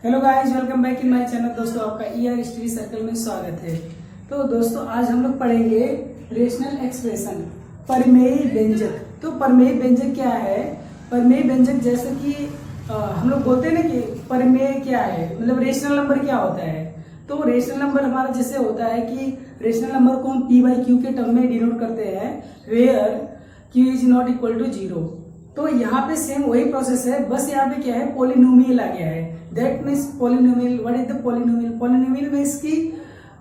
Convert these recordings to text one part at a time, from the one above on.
Hello guys, welcome back in my channel. दोस्तों, आपका ER study circle में स्वागत है। तो दोस्तों, आज हम लोग पढ़ेंगे रेशनल एक्सप्रेशन, परिमेयी व्यंजक। तो परिमेयी व्यंजक क्या है? परिमेयी व्यंजक जैसे कि हम लोग बोलते हैं ना कि परिमेय क्या है, मतलब रेशनल नंबर क्या होता है। तो रेशनल नंबर हमारा जैसे होता है कि रेशनल नंबर को हम पी बाई क्यू के टर्म में डिनोट करते हैं, where q is not equal to 0। तो यहाँ पे सेम वही प्रोसेस है, बस यहाँ पे क्या है, पोलिनोमियल आ गया है। That means polynomial, what is the polynomial? Polynomial means की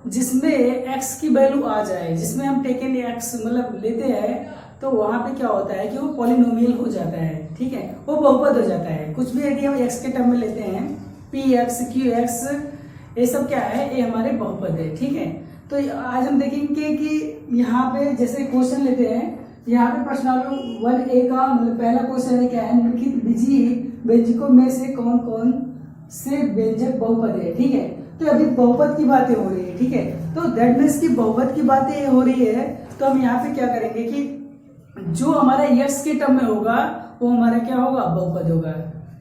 जिसमें x की वैल्यू आ जाए, जिसमें हम टेकन x मतलब लेते हैं, तो वहां पे क्या होता है कि वो पोलिनोमियल हो जाता है। ठीक है, वो बहुपद हो जाता है। कुछ भी यदि हम x के टर्म में लेते हैं, px qx, ये सब क्या है, ये हमारे बहुपद है। ठीक है, तो आज हम देखेंगे कि यहाँ पे जैसे क्वेश्चन लेते हैं, यहाँ पे प्रश्नावली 1A का मतलब पहला क्वेश्चन है क्या है, निम्नलिखित बीजीय व्यंजकों में से कौन कौन से व्यंजक बहुपद है। ठीक है, तो अभी बहुपद की बातें हो रही है। ठीक है, तो दैट मीन्स की बहुपद की बातें हो रही है, तो हम यहाँ पे क्या करेंगे कि जो हमारा x के टर्म में होगा वो हमारा क्या होगा, बहुपद होगा।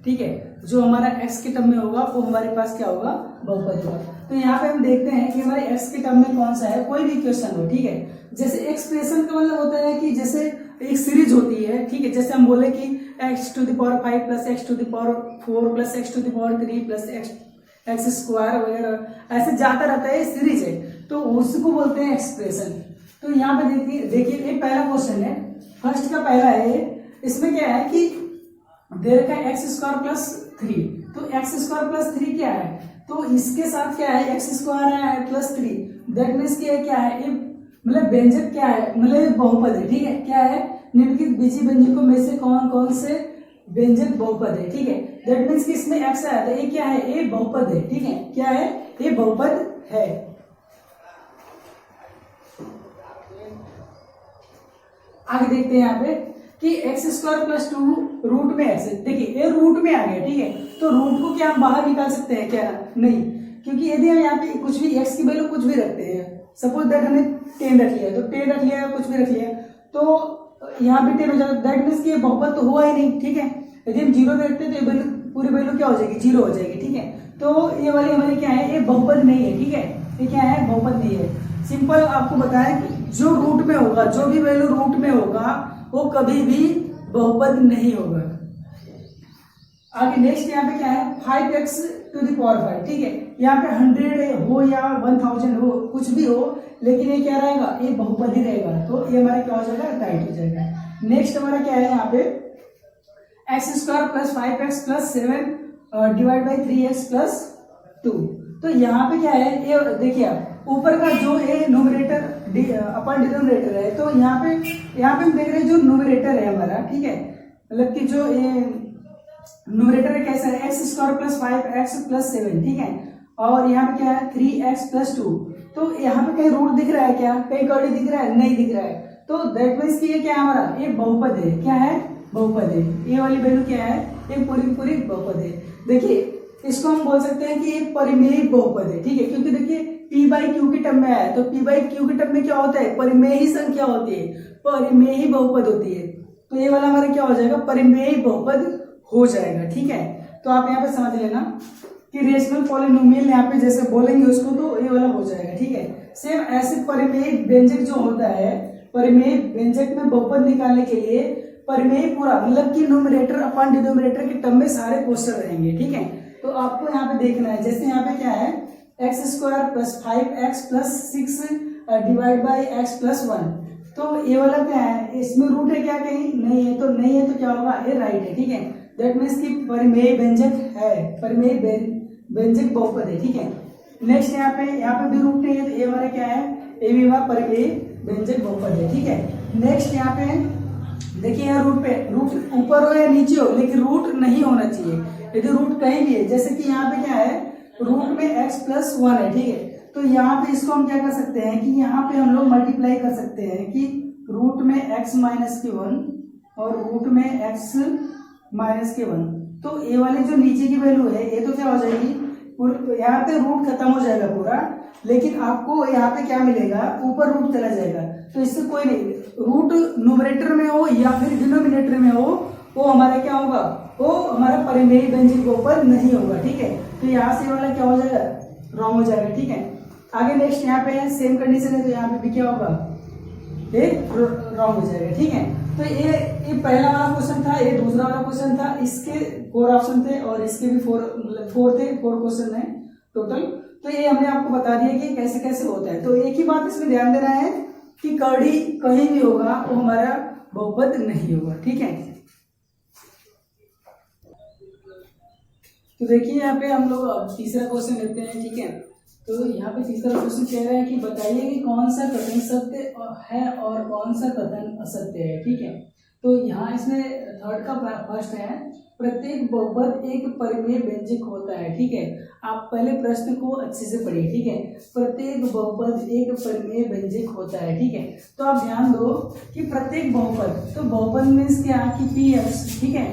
ठीक है, जो हमारा x के टर्म में होगा वो हमारे पास क्या होगा, बहुपद होगा। तो यहाँ पे हम देखते हैं कि हमारे x के टर्म में कौन सा है, कोई भी क्वेश्चन हो। ठीक है, जैसे एक्सप्रेशन का मतलब होता है कि जैसे एक सीरीज होती है। ठीक है, जैसे हम बोले कि x to the power 5 plus x to the power 4 plus x to the power 3 plus x square वगैरह ऐसे जाता रहता है, सीरीज है, तो उसको बोलते हैं एक्सप्रेशन। तो यहाँ पे देखिए ये पहला क्वेश्चन है, फर्स्ट का पहला है। इसमें क्या है कि देर का एक्स स्क्वायर प्लस 3, तो एक्स स्क्वायर प्लस 3 क्या है, तो इसके साथ क्या है, एक्स स्क्वायर है प्लस 3, दैट मीन्स क्या है, ये मतलब व्यंजक क्या है, मतलब बहुपद है। ठीक है, क्या है, निम्नलिखित बीजीय व्यंजकों में से कौन कौन से व्यंजक बहुपद है। ठीक है, दैट मीन्स कि इसमें एक्स आया था, ये क्या है, ये बहुपद है। ठीक है, क्या है, ये बहुपद है। आगे देखते हैं यहाँ पे कि एक्स स्क्वायर प्लस 2 रूट में एक्स, देखिए ये रूट में आ गया। ठीक है, तो रूट को क्या हम बाहर निकाल सकते हैं क्या? नहीं, क्योंकि यदि हम यहाँ पे कुछ भी एक्स की वैल्यू कुछ भी रखते हैं, सपोज दैट हमने 10 रख लिया, तो 10 रख लिया, कुछ भी रख लिया, तो यहाँ पे 10 हो जाता है। दैट मीन्स कि ये बहुपद तो हुआ ही नहीं। ठीक है, यदि हम 0 पे रखते हैं तो ये वैल्यू, पूरी वैल्यू क्या हो जाएगी, 0 हो जाएगी। ठीक है, तो ये वाली हमारी क्या है, ये बहुपद नहीं है। ठीक है, ये क्या है, बहुपद नहीं है। सिंपल आपको बताया कि जो रूट में होगा, जो भी वैल्यू रूट में होगा वो कभी भी बहुपद नहीं होगा। आगे नेक्स्ट यहाँ पे क्या है, 5x टू द पावर 5। ठीक है, यहाँ पे 100 हो या 1000 हो, कुछ भी हो, लेकिन ये क्या रहेगा, ये बहुपद ही रहेगा। तो ये हमारा क्या हो जाएगा, राइट हो जाएगा। नेक्स्ट हमारा क्या है, यहाँ पे x square plus 5x plus 7 divide by 3x plus 2। तो यहाँ पे क्या है, ये देखिए आप ऊपर का जो है न्यूमरेटर अपर डिनोमिनेटर है, तो यहाँ पे हम देख रहे हैं जो न्यूमरेटर है हमारा। ठीक है, मतलब कि जो न्यूमरेटर कैसा है, x square plus 5x plus 7। ठीक है, और यहाँ पे क्या है, 3x प्लस 2। तो यहाँ पे कहीं रूट दिख रहा है क्या, कहीं कौड़ी दिख रहा है, नहीं दिख रहा है। तो दैट मीन्स कि ये क्या है हमारा, ये बहुपद है। क्या है, बहुपद है। ये वाली वैल्यू क्या है, ये पूरी बहुपद है। देखिए इसको हम बोल सकते हैं कि ये परिमेय बहुपद है। ठीक है, क्योंकि देखिए p बाई क्यू के टर्म में आया, तो p बाई क्यू के टर्म में क्या होता है, परिमेयी संख्या होती है, परिमेयी बहुपद होती है। तो ये वाला हमारा क्या हो जाएगा, परिमेयी बहुपद हो जाएगा। ठीक है, तो आप यहाँ पे समझ लेना कि रेशनल पॉलिनोमियल यहाँ पे जैसे बोलेंगे उसको, तो ये वाला हो जाएगा। ठीक है, सेम ऐसे परिमेय व्यंजक जो होता है, परिमेय व्यंजक में बहुपद निकालने के लिए परिमेय पूरा मतलब कि न्यूमरेटर अपॉन डिनोमिनेटर के टर्म में सारे क्वेश्चन रहेंगे। ठीक है, तो आपको यहाँ पे देखना है, जैसे यहाँ पे क्या है, x square plus 5x plus 6 divide by x plus 1। तो ये वाला क्या है, इसमें रूट है क्या, कहीं नहीं है, तो नहीं है तो क्या होगा, ये राइट है। ठीक है, दैट मीन्स कि परिमेय व्यंजक है, परिमेय व्यंजक बहुपद है। ठीक है, नेक्स्ट यहाँ पे भी रूट नहीं है, तो ये हमारा क्या है, ये भी हमारा परिमेय व्यंजक बहुपद है। ठीक है, नेक्स्ट यहाँ पे देखिए, यहाँ रूट पे, रूट ऊपर हो या नीचे हो, लेकिन रूट नहीं होना चाहिए। यदि रूट कहीं भी है, जैसे कि यहाँ पे क्या है, रूट में x प्लस 1 है। ठीक है, तो यहाँ पे इसको हम क्या कर सकते हैं कि यहाँ पे हम लोग मल्टीप्लाई कर सकते हैं कि रूट में x माइनस के 1 और रूट में x माइनस के 1। तो ये वाली जो नीचे की वैल्यू है, ये तो क्या हो जाएगी, यहाँ पे रूट खत्म हो जाएगा पूरा, लेकिन आपको यहाँ पे क्या मिलेगा, ऊपर रूट चला जाएगा। तो इससे कोई नहीं, रूट न्यूमरेटर में हो या फिर डिनोमिनेटर में हो, वो हमारा क्या होगा, वो हमारा परिमेय व्यंजक बहुपद नहीं होगा, ठीक है। तो यहाँ से वाला क्या हो जाएगा, रॉन्ग हो जाएगा, ठीक है। आगे नेक्स्ट यहाँ पे सेम कंडीशन है, तो यहाँ पे भी क्या होगा, ये रॉन्ग हो जाएगा, ठीक है। तो ये पहला वाला क्वेश्चन था, ये दूसरा वाला क्वेश्चन था, इसके 4 ऑप्शन थे और इसके भी 4 थे, 4 क्वेश्चन है टोटल। तो ये हमने आपको बता दिया कि कैसे कैसे होता है। तो एक ही बात इसमें ध्यान देना है कि कड़ी कहीं भी होगा वो हमारा बहुपद नहीं होगा, ठीक है। तो देखिए यहाँ पे हम लोग तीसरा क्वेश्चन लेते हैं, ठीक है। तो यहाँ पे तीसरा क्वेश्चन कह रहा है कि बताइए कि कौन सा कथन सत्य है और कौन सा कथन असत्य है, ठीक है। तो यहाँ इसमें थर्ड का फर्स्ट है, प्रत्येक बहुपद एक परिमेय व्यंजक होता है, ठीक है। आप पहले प्रश्न को अच्छे से पढ़िए, ठीक है। प्रत्येक बहुपद एक परिमेय व्यंजक होता है, ठीक है। तो आप ध्यान दो कि प्रत्येक बहुपद, तो बहुपद मीन्स क्या कि px, ठीक है,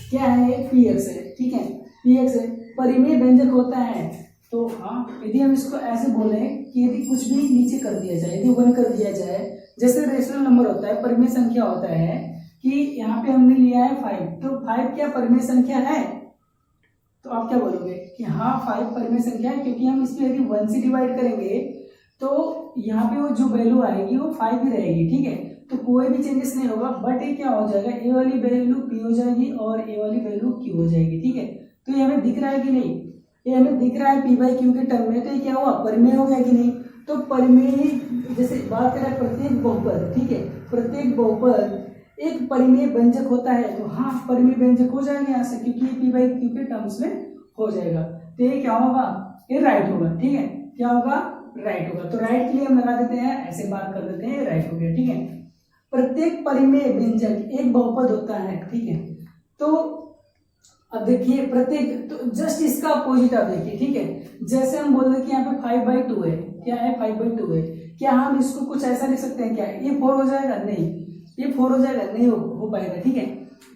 क्या है px है, ठीक है, px है, परिमेय व्यंजक होता है। तो हाँ, यदि हम इसको ऐसे बोले कि यदि कुछ भी नीचे कर दिया जाए, यदि 1 कर दिया जाए, जैसे रेशनल नंबर होता है, परिमेय संख्या होता है कि यहाँ पे हमने लिया है 5, तो 5 क्या परिमेय संख्या है? तो आप क्या बोलोगे कि हाँ 5 परिमेय संख्या है, क्योंकि हम इसको यदि 1 से डिवाइड करेंगे तो यहाँ पे वो जो वैल्यू आएगी वो 5 ही रहेगी, ठीक है। तो कोई भी चेंजेस नहीं होगा, बट ये क्या हो जाएगा, ए वाली वैल्यू p हो जाएगी और ए वाली वैल्यू q हो जाएगी, ठीक है। तो ये हमें दिख रहा है कि नहीं, ये हमें दिख रहा है p/q के टर्म में, तो ये क्या हुआ, परिमेय हो गया कि नहीं। तो परिमेय जैसे बात करें प्रत्येक बहुपद, ठीक है, प्रत्येक बहुपद एक परिमेय व्यंजक होता है, तो हाँ परिमेय व्यंजक हो जाएगा यहाँ से, क्योंकि p/q के टर्म्स में हो जाएगा। तो ये क्या होगा, ये राइट होगा, ठीक है, क्या होगा, राइट होगा। तो राइट के लिए हम लगा देते हैं, ऐसे बात कर देते हैं, राइट हो गया, ठीक है। प्रत्येक परिमेय व्यंजक एक बहुपद होता है, ठीक है। तो अब देखिए प्रत्येक, तो जस्ट इसका अपोजिट आप देखिए, ठीक है। जैसे हम बोल रहे कि यहाँ पे 5/2 है, क्या है 5/2 है, क्या हम इसको कुछ ऐसा लिख सकते हैं क्या, ये 4 हो जाएगा, नहीं ये 4 हो जाएगा, नहीं हो पाएगा, ठीक है।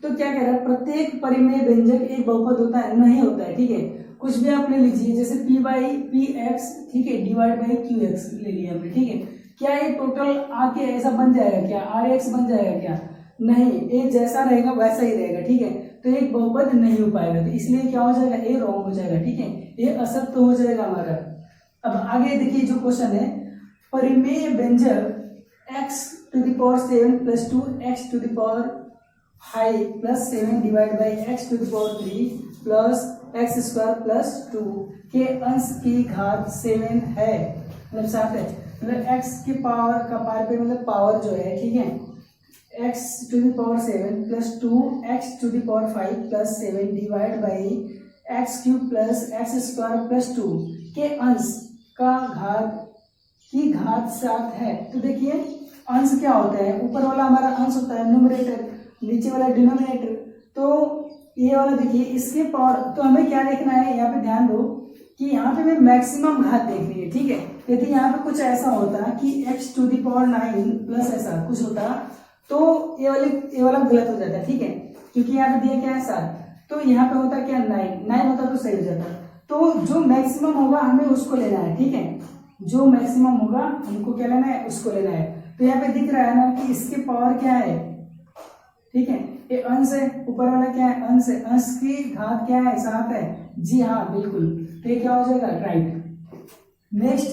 तो क्या कह रहा है, प्रत्येक परिमेय व्यंजक एक बहुपद होता है, नहीं होता है, ठीक है। कुछ भी आप ले लीजिए, जैसे p/px, ठीक है, डिवाइड बाई qx ले लिया हमने, ठीक है। क्या ये टोटल आके ऐसा बन जाएगा क्या, rx बन जाएगा क्या, नहीं, ये जैसा रहेगा वैसा ही रहेगा, ठीक है। तो एक बहुपद नहीं हो पाएगा, तो इसलिए क्या हो जाएगा, ये रॉन्ग हो जाएगा, ठीक है, ये असत्य हो जाएगा हमारा। अब आगे देखिए जो क्वेश्चन है, परिमेय व्यंजक x⁴ + 2 x⁵ + 7 divide by x⁴ + x² + 2 के अंश की घात 7 है, मतलब 7 है, मतलब x के पावर का पावर पे मतलब पावर जो है, ठीक है, x⁷ + 2 x⁵ + 7 divide by x³ + x² + 2 के अंश की घात 7 है। तो देखिए अंश क्या होता है, ऊपर वाला हमारा अंश होता है न्यूमरेटर, नीचे वाला डिनोमिनेटर। तो ये वाला देखिए इसके पावर, तो हमें क्या देखना है, यहाँ पे ध्यान दो कि यहाँ पे हमें मैक्सिमम घात देखनी है, ठीक है। यदि यहाँ पे कुछ ऐसा होता कि x⁹ प्लस ऐसा कुछ होता तो ये वाला गलत हो जाता, ठीक है, क्योंकि यहाँ पे दिया क्या है 7, तो यहाँ पे होता क्या 9 होता तो सही हो जाता। तो जो मैक्सिमम होगा हमें उसको लेना है, ठीक है, जो मैक्सिमम होगा हमको क्या लेना है, उसको लेना है। तो यहाँ पे दिख रहा है ना कि इसके पावर क्या है, ठीक है, ये अंश है, ऊपर वाला क्या है, अंश है, अंश की घात क्या है, 7 है, जी हाँ बिल्कुल, तो ये क्या हो जाएगा, राइट। नेक्स्ट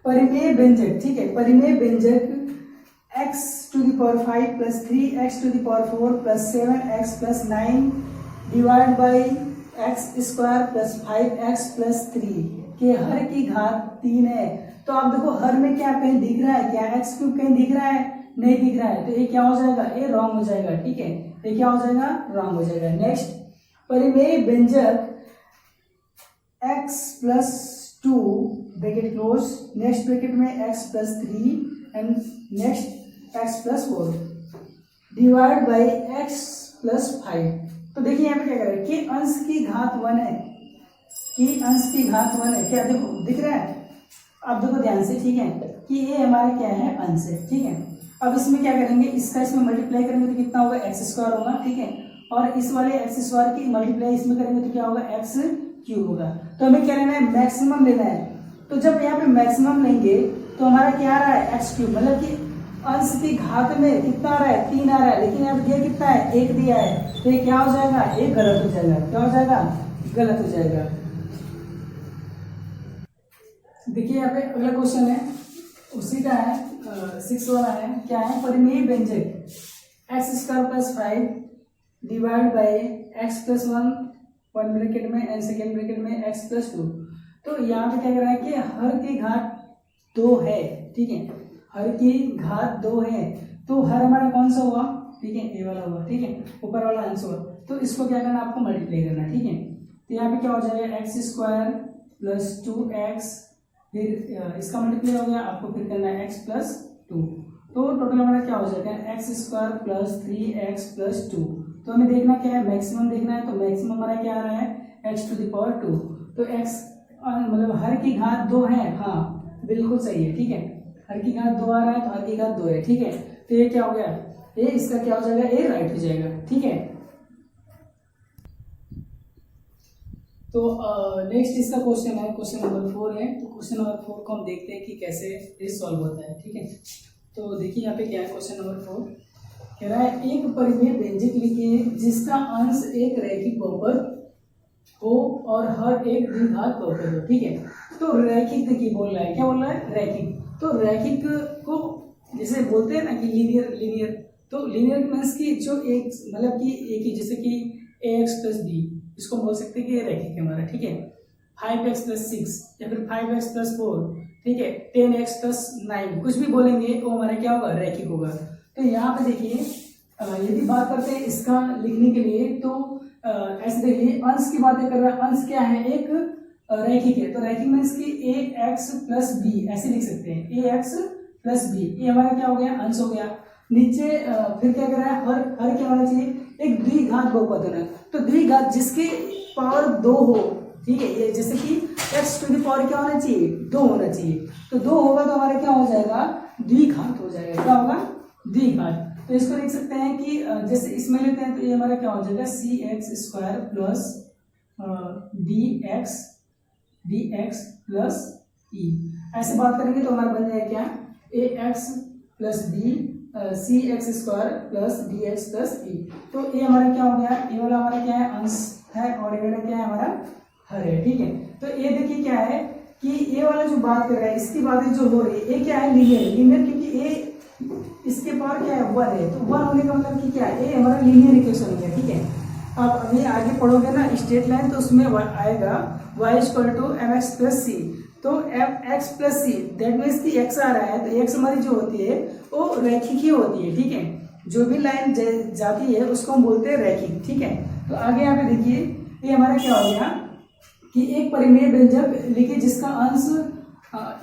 परिमेय व्यंजक, ठीक है, परिमेय व्यंजक x⁵ + 3x⁴ + 7x + 9 divide by x² + 5x + 3 के हर की घात 3 है। तो आप देखो हर में क्या कहीं दिख रहा है, क्या x³ कहीं दिख रहा है, नहीं दिख रहा है, तो ये क्या हो जाएगा, ये रॉन्ग हो जाएगा, ठीक है, ये क्या हो जाएगा, रॉन्ग हो जाएगा। नेक्स्ट परिमेय व्यंजक x + 2 bracket close, next bracket में x + 3 and next x + 4 divide by x + 5। तो देखिए यहाँ पे क्या कर रहे हैं कि अंश की घात 1 है, कि अंश की घात 1 है, क्या देखो दिख रहा है, अब देखो ध्यान से, ठीक है, कि ये हमारा क्या है, अंश है, ठीक है। अब इसमें क्या करेंगे, इसका इसमें मल्टीप्लाई करेंगे तो कितना होगा, x² होगा, ठीक है, और इस वाले x² की मल्टीप्लाई इसमें करेंगे तो क्या होगा, x³ होगा। तो हमें क्या लेना है, मैक्सिमम लेना है। तो जब यहाँ पे मैक्सिमम लेंगे तो हमारा क्या आ रहा है, x³, मतलब कि अंश की घात में कितना आ रहा है, 3 आ रहा है, लेकिन यहाँ पे दिया कितना है, 1 दिया है, तो ये क्या हो जाएगा, ये गलत हो जाएगा। क्या हो जाएगा, गलत हो जाएगा। देखिए यहाँ पे अगला क्वेश्चन है, उसी का है 6 वाला है। क्या है, परिमेय व्यंजक x² + 5 divide by x + 1 bracket में एंड सेकेंड ब्रैकेट में x + 2। तो यहाँ पे क्या कर रहा है कि हर की घात 2 है, ठीक है, हर की घात 2 है, तो हर हमारा कौन सा हुआ, ठीक है, ए वाला हुआ, ठीक है, ऊपर वाला अंश हुआ, तो इसको क्या करना, आपको मल्टीप्लाई करना, ठीक है। तो यहाँ पे क्या हो जाएगा, x² + 2x, फिर इसका मल्टीप्लाई हो गया, आपको फिर करना है x + 2, तो टोटल हमारा क्या हो जाएगा, x² + 3x + 2। तो हमें देखना क्या है, मैक्सिमम देखना है, तो मैक्सिमम हमारा क्या आ रहा है, x⁴ तो x मतलब हर की घात 2 है, हाँ बिल्कुल सही है, ठीक है, हर की घात 2 आ रहा है, तो हर की घात 2 है, ठीक है। तो ये क्या हो गया, ये इसका क्या हो जाएगा, ये राइट हो जाएगा, ठीक है। तो नेक्स्ट इसका क्वेश्चन है, क्वेश्चन नंबर 4 है। तो क्वेश्चन नंबर 4 को हम देखते हैं कि कैसे ये सॉल्व होता है, ठीक है। तो देखिए यहाँ पे क्या है, क्वेश्चन नंबर 4 कह रहा है, एक परिमेय व्यंजक लिखिए जिसका अंश एक रैखिक बहुपद हो और हर एक द्विघात बहुपद हो, ठीक है। तो रैखिक देखिए बोल रहा है, क्या बोल रहा है, रैखिक। तो रैखिक को जैसे बोलते हैं ना कि लीनियर, तो लीनियर मींस की जो एक मतलब कि एक ही, जैसे कि ax + b, इसको बोल सकते हैं कि ये रैखिक है हमारा, ठीक है। 5x + 6 या फिर 5x + 4, ठीक है, 10x + 9, कुछ भी बोलेंगे वो हमारा क्या होगा, रैखिक होगा। तो यहाँ पे देखिए यदि बात करते हैं इसका लिखने के लिए, तो ऐसे देखिए अंश की बातें कर रहा है, अंश क्या है, एक रैखिक है, तो रैखिक मींस की ax + b ऐसे लिख सकते हैं, ax + b, ये हमारा क्या हो गया, अंश हो गया। नीचे फिर क्या कर रहा है, हर क्या होना चाहिए, एक द्विघात बहुपद होना, तो द्विघात जिसके पावर 2 हो, ठीक है, ये जैसे कि x⁴ क्या होना चाहिए, 2 होना चाहिए, तो 2 होगा तो हमारा क्या हो जाएगा, द्विघात हो जाएगा, क्या होगा, द्विघात। तो इसको लिख सकते हैं कि जैसे इसमें लेते हैं, तो ये हमारा क्या हो जाएगा, cx² + dx + e, ऐसे बात करेंगे तो हमारा बन जाएगा क्या, ax + b cx² + dx + e। तो ये हमारा क्या हो गया, ये वाला हमारा क्या है, अंश है, और ये वाला क्या है, हमारा हर है, ठीक है। तो ये देखिए क्या है कि ये वाला जो बात कर रहा है, इसकी बातें जो हो रही है, ये क्या है, लीनियर, क्योंकि ये इसके पावर क्या है, 1 है, तो 1 होने का मतलब कि क्या है, ये हमारा लीनियर इक्वेशन हो गया, ठीक है। अब अभी आगे पढ़ोगे ना स्ट्रेट लाइन, तो उसमें आएगा y = mx + c, तो x + c दैट मीन्स कि x आ रहा है, तो x हमारी जो होती है वो रैखिक ही होती है, ठीक है, जो भी लाइन जाती है उसको हम बोलते हैं रैखिक, ठीक है। तो आगे यहाँ पे देखिए, ये हमारा क्या हो गया कि एक परिमेय व्यंजक लिखिए जिसका अंश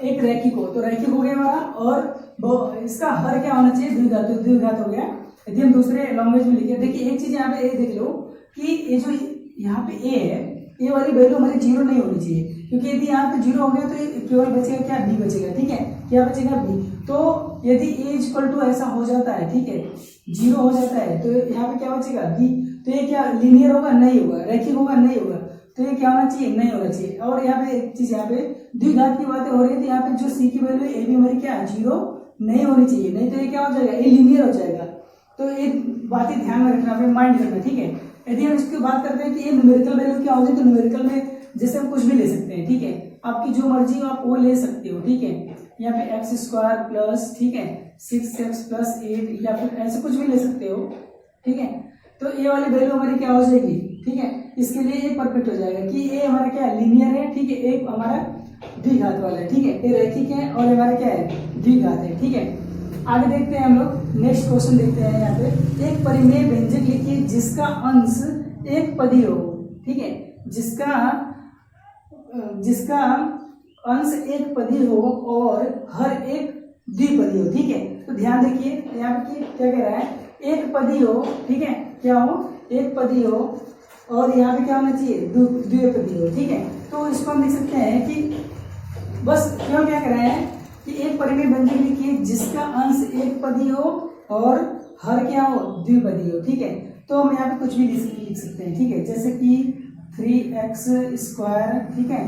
एक रैखिक हो, तो रैखिक हो गया हमारा, और इसका हर क्या होना चाहिए, द्विघात, तो द्विघात हो गया। यदि हम दूसरे लैंग्वेज में लिखे, देखिए एक चीज यहाँ पे ए देख लो कि ये जो यहाँ पे ए है, ये वाली वैल्यू हमारी 0 नहीं होनी चाहिए, क्योंकि यदि यहाँ पे 0 हो गया तो ये केवल बचेगा क्या, बी बचेगा, ठीक है, क्या बचेगा, बी। तो यदि ए = ऐसा हो जाता है, ठीक है, 0 हो जाता है, तो यहाँ पे क्या बचेगा, बी। तो ये क्या लीनियर होगा, नहीं होगा, रैखिक होगा, नहीं होगा, तो ये क्या होना चाहिए, नहीं होना चाहिए। और यहाँ पे एक चीज, यहाँ पे द्विघात की बातें हो रही है, तो यहाँ पे जो सी की वैल्यू है, ए भी हमारी क्या 0 नहीं होनी चाहिए, नहीं तो ये क्या हो जाएगा, ये लीनियर हो जाएगा। तो ये बातें ध्यान में रखना, माइंड करना, ठीक है। यदि हम इसकी बात करते हैं कि ये न्यूमेरिकल वैल्यू क्या होगी, तो न्यूमेरिकल में जैसे हम कुछ भी ले सकते हैं, ठीक है, आपकी जो मर्जी हो आप वो ले सकते हो, ठीक है। यहाँ पे x² + ठीक है 6x + 8 या फिर ऐसे कुछ भी ले सकते हो, ठीक है। तो ये वाली वैल्यू हमारी क्या हो जाएगी, ठीक है, इसके लिए ये परफेक्ट हो जाएगा कि ये हमारा क्या है, लीनियर है, ठीक है, एक हमारा द्विघात वाला है, ठीक है, ये रैखिक है और हमारा क्या है, द्विघात है, ठीक है। आगे देखते हैं हम लोग, नेक्स्ट क्वेश्चन देखते हैं। यहाँ पे एक परिमेय व्यंजक लिखिए जिसका अंश एक पदी हो, ठीक है, जिसका अंश एक पदी हो और हर एक द्विपदी हो, ठीक है। तो ध्यान देखिए यहाँ पे क्या कह रहा है, एक पदी हो, ठीक है, क्या हो, एक पदी हो, और यहाँ पे क्या होना चाहिए, द्विपदी हो, ठीक है। तो इसको हम लिख सकते हैं कि बस क्यों क्या कर रहे हैं कि एक परिमेय व्यंजक लिखिए जिसका अंश एक पदी हो और हर क्या हो, द्विपदी हो, ठीक है। तो हम यहाँ पे कुछ भी लिख सकते हैं, ठीक है, जैसे कि 3x², ठीक है,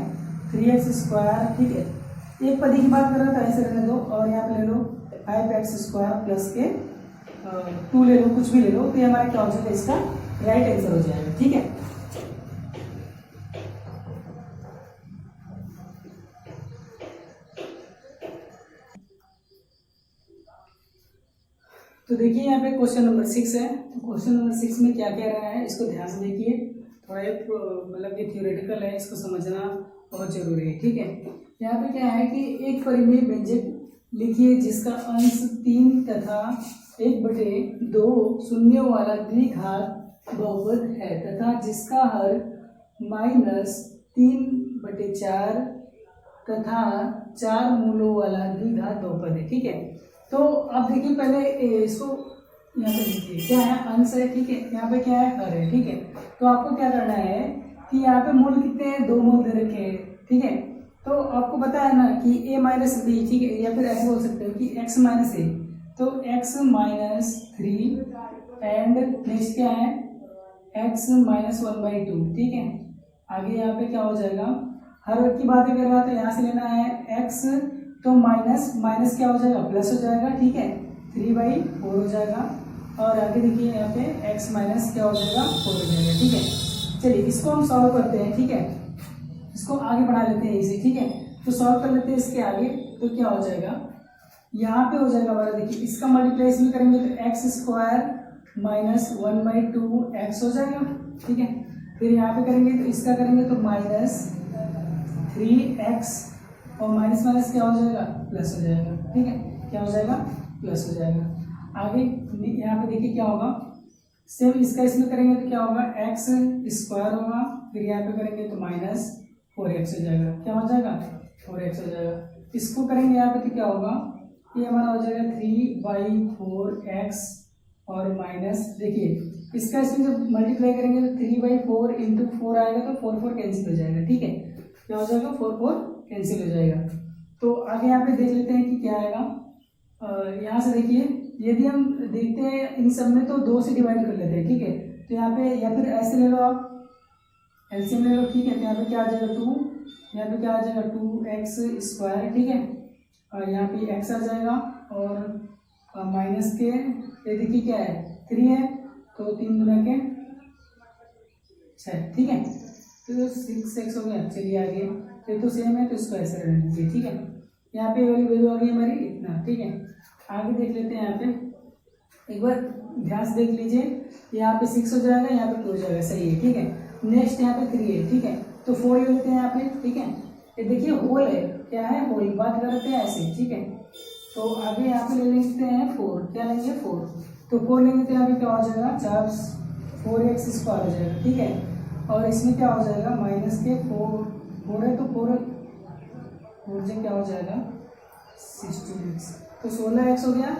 3x², ठीक है, एक पदी की बात कर रहा था, ऐसे रहने दो, और यहाँ पे ले लो 5x² प्लस के 2 ले लो, कुछ भी ले लो, तो ये हमारा क्या हो जाएगा, इसका राइट आंसर हो जाएगा। ठीक है, तो देखिए यहाँ पे क्वेश्चन नंबर 6 है। क्वेश्चन नंबर 6 में क्या कह रहा है, इसको ध्यान से देखिए। थोड़ा एक मतलब कि थ्योरेटिकल है, इसको समझना बहुत जरूरी है। ठीक है, यहाँ पे क्या है कि एक परिमेय व्यंजक लिखिए जिसका अंश 3 तथा 1/2 शून्यों वाला द्विघात बहुपद है तथा जिसका हर -3/4 तथा 4 मूलों वाला द्विघात बहुपद है। ठीक है, तो अब देखिए पहले इसको यहाँ पे लिखिए, क्या है, अंश है। ठीक है, यहाँ पे क्या है, हर है। ठीक है, तो आपको क्या करना है कि यहाँ पे मूल कितने हैं, 2 मूल दे रखे हैं। ठीक है, तो आपको पता है ना कि a माइनस बी, ठीक है, या फिर ऐसे बोल सकते हो कि x माइनस ए, तो x माइनस 3 एंड नेक्स्ट क्या है, x माइनस 1/2। ठीक है, आगे यहाँ पे क्या हो जाएगा, हर वर्ग की बात कर रहा है तो यहाँ से लेना है x, तो माइनस माइनस क्या हो जाएगा, प्लस हो जाएगा। ठीक है, 3/4 हो जाएगा, और आगे देखिए यहाँ पे x माइनस क्या हो जाएगा, 4 हो जाएगा। ठीक है, चलिए इसको हम सॉल्व करते हैं। ठीक है, इसको आगे बढ़ा लेते हैं इसे। ठीक है, तो सॉल्व कर लेते हैं इसके आगे, तो क्या हो जाएगा, यहाँ पे हो जाएगा हमारा, देखिए इसका मल्टीप्लाई इसमें करेंगे तो x² माइनस 1/2x हो जाएगा। ठीक है, फिर यहाँ पे करेंगे तो इसका करेंगे तो -3x, और माइनस माइनस क्या हो जाएगा, प्लस हो जाएगा। ठीक है, क्या हो जाएगा, प्लस हो जाएगा। आगे यहाँ पे देखिए क्या होगा, सेम इसका इसमें करेंगे तो क्या होगा, x² होगा, फिर यहाँ पे करेंगे तो -4x हो जाएगा। क्या हो जाएगा, 4x हो जाएगा। इसको करेंगे यहाँ पे तो क्या होगा, ये हमारा हो जाएगा 3/4x, और माइनस देखिए इसका इसमें जब मल्टीप्लाई करेंगे तो 3/4 इंटू 4 आएगा, तो 4 कैंसिल हो जाएगा। ठीक है, क्या हो जाएगा, 4 कैंसिल हो जाएगा। तो आगे यहाँ पे देख लेते हैं कि क्या आएगा। यहाँ से देखिए यदि हम देखते हैं इन सब में तो 2 से डिवाइड कर लेते हैं। ठीक है, तो यहाँ पे या फिर ऐसे ले लो आप, एलसीएम ले लो। ठीक है, तो यहाँ पे क्या आ जाएगा 2, यहाँ पे क्या आ जाएगा 2x²। ठीक है, और यहाँ पे x आ जाएगा, और माइनस के ये देखिए क्या है, 3 है, तो 3 गुना के 6। ठीक है, तो 6x हो गया। चलिए आगे, ये तो सेम है तो इसको ऐसे रहने दीजिए। ठीक है, यहाँ पे वाली वैल्यू आ गई हमारी इतना। ठीक है, आगे देख लेते हैं। यहाँ पे एक बार ध्यान से देख लीजिए, यहाँ पे 6 हो जाएगा, यहाँ पे 2 हो जाएगा। सही है। ठीक है, नेक्स्ट यहाँ पे 3 है। ठीक है, तो 4 ले लेते हैं यहाँ पे। ठीक है, ये देखिए होल है, क्या है, होल, बात करते हैं ऐसे। ठीक है, तो आगे यहाँ पे ले लेते हैं 4, क्या लेंगे 4, तो 4 लेंगे तो यहाँ पे क्या हो जाएगा, 4x² हो जाएगा। ठीक है, और इसमें क्या हो जाएगा, माइनस के 4 है, तो 4 से क्या हो जाएगा 16x, तो 16x हो गया,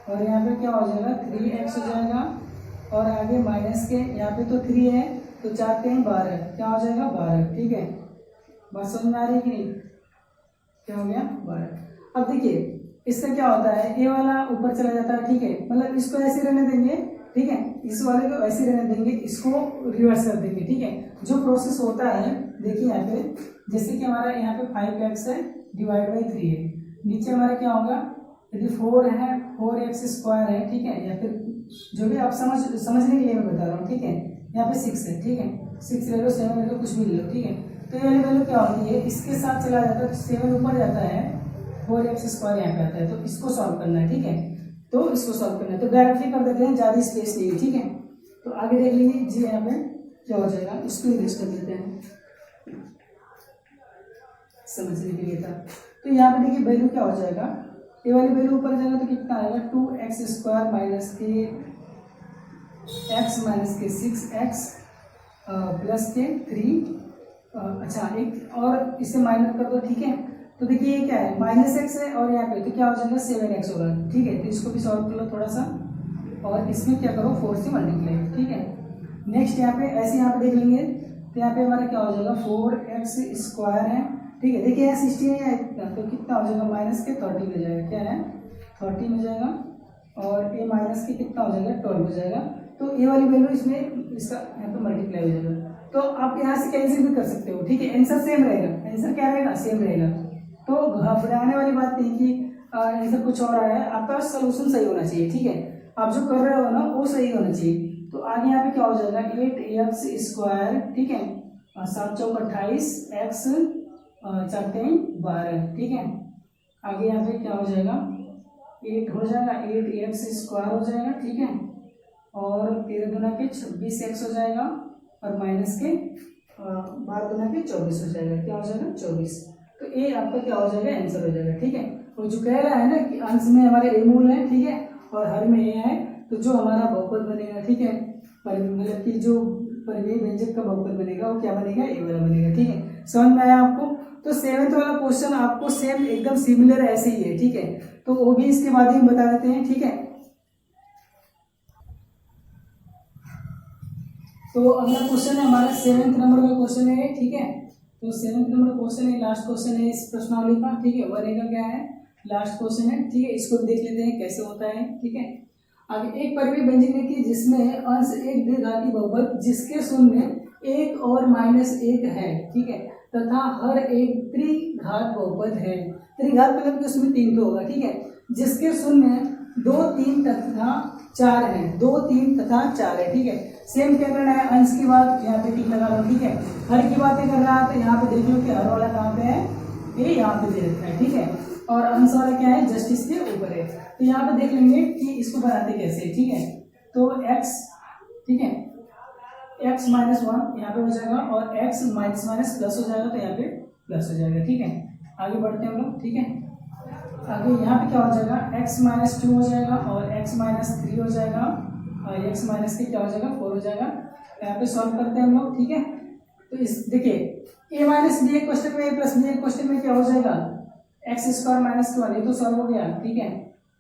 और यहाँ पे क्या हो जाएगा 3x हो जाएगा, और आगे माइनस के यहाँ पे तो 3 है, तो 4 के 12, क्या हो जाएगा 12। ठीक है, बात समझ में आ रही है कि नहीं, क्या हो गया 12। अब देखिए इसका क्या होता है, ए वाला ऊपर चला जाता है। ठीक है, मतलब इसको ऐसे रहने देंगे। ठीक है, इस वाले को ऐसे रहने देंगे, इसको रिवर्स कर देंगे। ठीक है, जो प्रोसेस होता है देखिए यहाँ पे, जैसे कि हमारा यहाँ पे 5x है डिवाइड बाई 3 है, नीचे हमारा क्या होगा, यदि 4 है 4x² है। ठीक है, या फिर जो भी आप समझने के लिए मैं बता रहा हूँ। ठीक है, यहाँ पे 6 है। ठीक है, 6 ले लो, 7 ले लो, कुछ भी ले लो। ठीक है, तो ये वाली वैल्यू क्या होती है, इसके साथ चला जाता है, तो 7 ऊपर जाता है, 4x² यहाँ पे आता है, तो इसको सॉल्व करना है। ठीक है, तो इसको सॉल्व करना है, तो डायरेक्टली कर देते हैं, ज़्यादा स्पेस नहीं है। ठीक है, तो आगे देख लीजिए जी, यहाँ पे क्या हो जाएगा, इसको इरेज कर देते हैं, समझने के लिए था। तो यहाँ पे देखिए वैल्यू क्या हो जाएगा, ये वाली वैल्यू ऊपर जाएगा तो कितना आएगा, 2x² माइनस के x माइनस के 6x प्लस के 3। अच्छा, एक और इसे माइनस कर दो। ठीक है, तो देखिए ये क्या है, -x है, और यहाँ पे तो क्या हो जाएगा 7x होगा। ठीक है, तो इसको भी सॉल्व कर लो थोड़ा सा, और इसमें क्या करो 4 से मल्टीप्लाई। ठीक है, नेक्स्ट यहाँ पे ऐसे यहाँ पे देख लेंगे, तो यहाँ पे हमारा क्या हो जाएगा 4x² है। ठीक है, देखिए यहाँ 16 है इतना, तो कितना हो जाएगा, माइनस के 13 हो जाएगा, क्या है 13 हो जाएगा, और ए माइनस के कितना हो जाएगा 12 हो जाएगा। तो ये वाली वैल्यू इसमें इसका यहाँ पे मल्टीप्लाई हो जाएगा, तो आप यहाँ से कैंसिल भी कर सकते हो। ठीक है, आंसर सेम रहेगा, आंसर क्या रहेगा, सेम रहेगा। तो घबराने वाली बात नहीं कि आंसर कुछ और आया है, आपका सोल्यूशन सही होना चाहिए, ठीक है। आप जो कर रहे हो ना वो सही होना चाहिए। तो आगे यहाँ पे क्या हो जाएगा 8x², ठीक है, 7 चौक 28, x 4 3 12, ठीक है। आगे यहाँ पे क्या हो जाएगा 8 हो जाएगा, 8x² हो जाएगा, ठीक है, और 13 दूना के 26x हो जाएगा, और माइनस के 12 दूना के 24 हो जाएगा, क्या हो जाएगा 24। तो ये आपका क्या हो जाएगा आंसर हो जाएगा, ठीक है। और जो कह रहा है ना कि अंश में हमारे ए मूल है, ठीक है, और हर में ए है, तो जो हमारा बहुपद बनेगा, ठीक है, मतलब कि जो परिमेय व्यंजक का बहुपद बनेगा वो क्या बनेगा, ए वाला बनेगा, ठीक है। समझ में आया आपको? तो 7th वाला क्वेश्चन आपको सेम एकदम सिमिलर ऐसे ही है, ठीक है, तो वो भी इसके बाद ही बता देते हैं, ठीक है। तो अगला क्वेश्चन है हमारा 7th नंबर का क्वेश्चन है, ठीक है। तो 7th नंबर क्वेश्चन है, लास्ट क्वेश्चन है इस प्रश्नावली का, ठीक है, 1A का क्या है, लास्ट क्वेश्चन है, ठीक है। इसको देख लेते हैं कैसे होता है, ठीक है। आगे एक परिमेय व्यंजक लिखिए जिसमें अंश एक द्विघाती बहुपद जिसके शून्य 1 और -1 है, ठीक है, तथा हर एक त्रिघात बहुपद है। त्रिघात मतलब कि उसमें 3 तो होगा, ठीक है, जिसके शून्य 2 3 तथा 4 है, 2 3 तथा 4 है, ठीक है। सेम क्या करना है, अंश की बात यहाँ पे टिक लगा लो, ठीक है। हर की बातें कर रहा है तो यहाँ पे देख लो कि हर वाला कहाँ पे है, ये यहाँ पे दे रखा है, ठीक है, और अंश वाला क्या है, जस्ट इसके ऊपर है। तो यहाँ पे देख लेंगे कि इसको बनाते कैसे, ठीक है। तो x, ठीक है, x -1 यहाँ पे हो जाएगा, और x माइनस प्लस हो जाएगा, तो यहाँ पे प्लस हो जाएगा, ठीक है। आगे बढ़ते हैं हम लोग, ठीक है। आगे यहाँ पे क्या हो जाएगा x -2 हो जाएगा, और x -3 हो जाएगा, और x माइनस के क्या हो जाएगा 4 हो जाएगा। यहाँ पे सॉल्व करते हैं हम लोग, ठीक है। तो इस देखिए a माइनस बी एक क्वेश्चन में, a प्लस बी एक क्वेश्चन में क्या हो जाएगा x² -2, ये तो सॉल्व हो गया, ठीक है।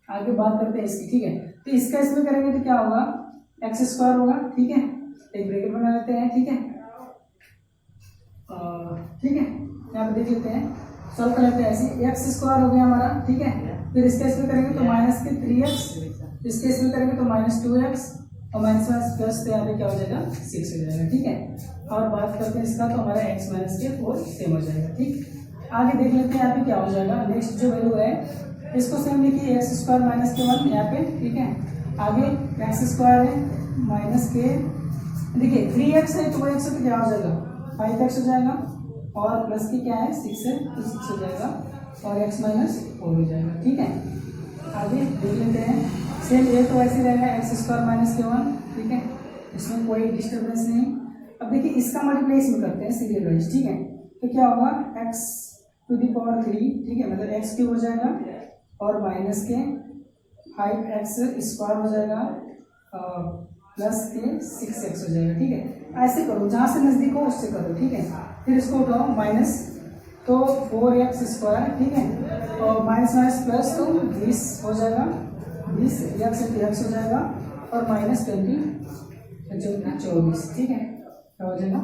आगे बात करते हैं इसकी, ठीक है। तो इसका इसमें करेंगे तो क्या होगा x² होगा, ठीक है, एक ब्रैकेट बना लेते हैं, ठीक है, ठीक है। यहाँ पे देख लेते हैं, सॉल्व कर लेते हैं ऐसे, x² हो गया हमारा, ठीक है। फिर इसका इसमें करेंगे तो -3x, इसके इसमें करेंगे तो -2x, और माइनस प्लस, तो यहाँ पे क्या हो जाएगा 6 हो जाएगा, ठीक है। और बात करते हैं इसका, तो हमारा x - 4 सेम हो जाएगा, ठीक। आगे देख लेते हैं यहाँ पे क्या हो जाएगा, नेक्स्ट जो वैल्यू है इसको सेम लिखिए, x² -1 यहाँ पे, ठीक है। आगे x² है माइनस के, देखिए 3x है, 2x है, तो क्या हो जाएगा 5x हो जाएगा, और प्लस की क्या है 6 है, तो 6 हो जाएगा, और x - 4 हो जाएगा, ठीक है। आगे देख लेते हैं, सेम ये तो ऐसे रहेगा x² -1, ठीक है, इसमें कोई डिस्टर्बेंस नहीं। अब देखिए इसका मल्टीप्लिकेशन करते हैं सीरियल वाइज, ठीक है। तो क्या होगा x⁴, ठीक है, मतलब x³ हो जाएगा, और माइनस के 5x² हो जाएगा, प्लस के 6x हो जाएगा, ठीक है। ऐसे करो, जहाँ से नजदीक हो उससे करो, ठीक है। फिर इसको उठाओ माइनस, तो 4x², ठीक है, और माइनस प्लस तो 20 हो जाएगा, 20 x हो जाएगा, और -20 24, ठीक है, क्या हो जाएगा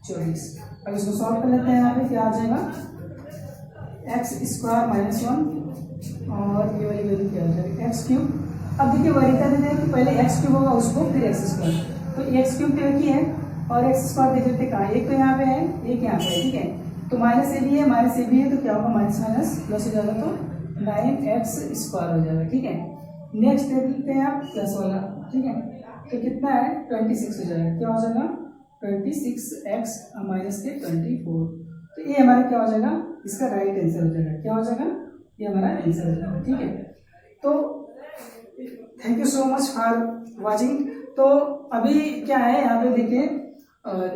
24। अब इसको सॉल्व कर लेते हैं, यहाँ पे क्या आ जाएगा x² -1, और ये वाली वैल्यू क्या हो जाएगा x³। अब देखिए वरीता दे दें कि पहले x³ होगा उसको, फिर x², तो x³ तो एक ही है, और x² देख लेते कहाँ, एक तो यहाँ पे है, एक यहाँ पे है, ठीक है। तो -ab है, -ab है, तो क्या होगा माइनस प्लस हो जाएगा, तो 9x² हो जाएगा, ठीक है। नेक्स्ट देख लेते हैं आप प्लस वाला, ठीक है। तो कितना है 26 हो जाएगा, क्या हो जाएगा 26x -24। तो ये हमारा क्या हो जाएगा, इसका राइट आंसर हो जाएगा, क्या हो जाएगा, ये हमारा आंसर हो जाएगा, ठीक है। तो thank you so much for watching. तो अभी क्या है यहाँ पे देखिए,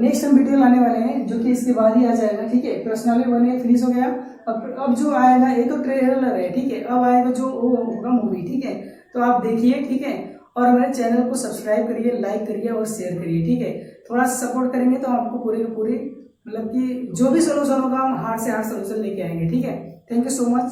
नेक्स्ट हम वीडियो लाने वाले हैं जो कि इसके बाद ही आ जाएगा, ठीक है। पर्सनली 1 फिनिश हो गया, अब जो आएगा ये तो ट्रेलर है, ठीक है, अब आएगा जो होगा मूवी, ठीक है। तो आप देखिए, ठीक है, और हमारे चैनल को सब्सक्राइब करिए, लाइक करिए और शेयर करिए, ठीक है। थोड़ा सा सपोर्ट करेंगे तो आपको पूरे के पूरे मतलब कि जो भी सोल्यूशन होगा हम हार्ड से हार्ड सोल्यूशन लेके आएंगे, ठीक है। Thank you so much.